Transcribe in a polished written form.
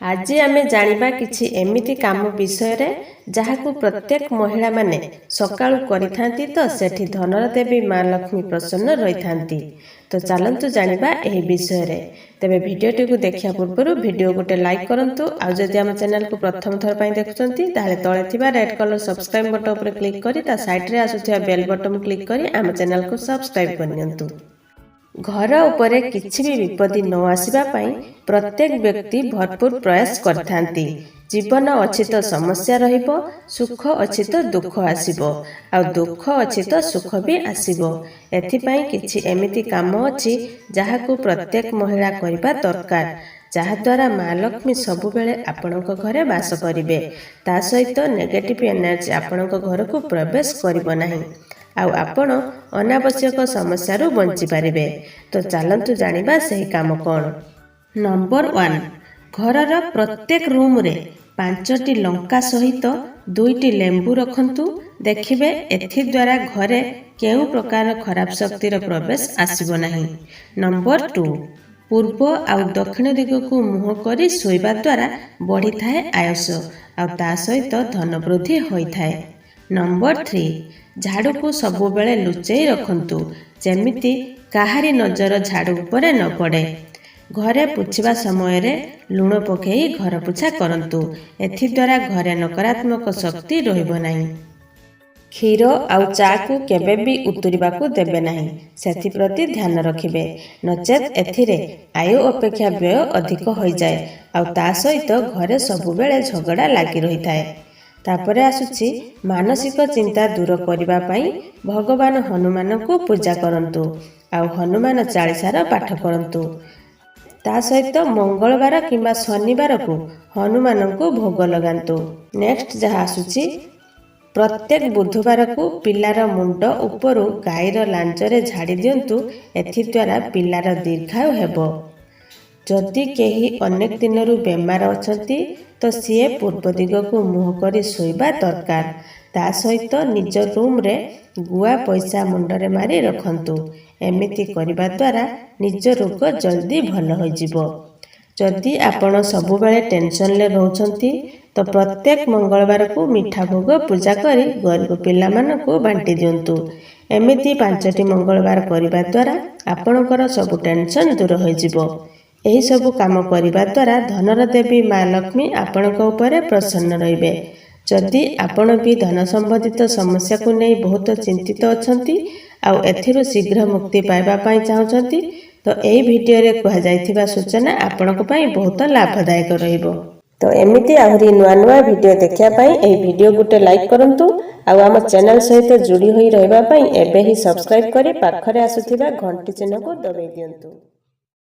आज आमे जानिबा किछि एमिति काम विषय जहाकु प्रत्येक महिला माने सकाळु करिथांती तो सेठी धनर देवी मां लक्ष्मी प्रसन्न रहिथांती। तो चलंतु जानिबा एही विषय रे। तेबे भिडियोटी को देखिया पूर्व भिडियो गोटे लाइक करंतु आ जदि हम चैनल को प्रथम थर पई देखुचंती ताले तळे थिबा रेड कलर सब्सक्राइब बटन ऊपर क्लिक करी ता साइड रे आसुथिया बेल बटन क्लिक करी हम चैनल को सब्सक्राइब करनियंतु। घर उपरे किछि भी विपत्ति न आसीबा पई प्रत्येक व्यक्ति भरपूर प्रयास करथांती। जीवन अछि तो समस्या रहिबो, सुख अछि तो दुख आसीबो, आ दुख अछि तो सुख भी आसीबो। एथि पई किछि एमिति काम अछि जहाकु प्रत्येक महिला करिबा दरकार, जहा द्वारा मां लक्ष्मी सबु बेले आपणक घरे वास करिवे। ता सहित नेगेटिव एनर्जी आपणक घर को प्रवेश करिबो नाही, आउ आपण अनावश्यक समस्या रु बंची पारिबे। तो चलंतु जानिबा सही काम कोन। नंबर 1, घरर प्रत्येक रूम रे 5टी लंका सहित 2टी लेंबू रखंतु। देखिबे एथि द्वारा घरे केउ प्रकार खराब शक्तिर प्रवेश आसीबो नाही। नंबर 2, पूर्व आउ दक्षिण दिग को मुह करी सोइबा द्वारा बढ़ी थाए आयुष आउ ता सहित धन वृद्धि होई थाए। नंबर 3, झाड़ू को सबु बेले लुचेई रखंतु, जेमिति काहारी नजर झाड़ू उपरे न पड़े। घरे पुछिबा समय रे लुण पकेई घर पुछा करंतु, एथि द्वारा घरे नकारात्मक शक्ति रहिबो नाही। क्षीर आउ चा को केबे भी उतुरिबा को देबे नाही, सेथि प्रति ध्यान रखिबे, नचेत एथिरे आयु अपेक्षा व्यय अधिक होई जाय आउ ता सहित घरे सबु बेले झगड़ा लागि रही थाए। तापरे आसुछि मानसिक चिंता दूर करिबा पई भगवान हनुमान को पूजा करंतु आउ हनुमान चालीसार पाठ करंतु। ता सहित मंगलवार किंबा शनिवार को हनुमान को भोग लगांतु। नेक्स्ट जहा आसुछि प्रत्येक बुधवार को पिलार मुंड उपरु गाईर लांचरे झाड़ी दियंतु, एथि द्वारा पिलार दीर्घायु हेबो। जदि केही अनेक दिनरु बेमार अछंती तो सीए पूर्व दिग को मुह करी सोइबा दरकार। ता सहित निज रूम रे गुआ पैसा मुंडरे मारी रखंतु। एमिति करिबा द्वारा निज रोग जल्दी भल होई जिवो। जदि आपण सबु बेले टेंशन ले रहउछंती तो प्रत्येक मंगलवार को मीठा भोग पूजा करी गरीब पिला मानन को बांटी दियंतु। एमिति 5टी मंगलवार करिबा द्वारा आपणकर सबु टेंशन दूर होई जिवो। एही सबु काम करिबा द्वारा धनर देवी मां लक्ष्मी आपणक उपरे प्रसन्न रहिबे। जदि आपण भी धन संबंधित समस्या को नहीं बहुत चिंतित अछंती आउ एथिरु शीघ्र मुक्ति पाइबा पई चाहउछंती तो एही वीडियो रे कहा जायथिबा सूचना आपणक पई बहुत लाभदायक रहिबो। तो एमिति आहुरी नुआ नुआ वीडियो देखिया पई एही वीडियो गुटे लाइक करंतु आउ आम चैनल सहित जुड़ी होई रहबा पई एबे ही सब्सक्राइब करी पाखरे आसुथिबा घंटी चिन्ह को दबाई दियंतु।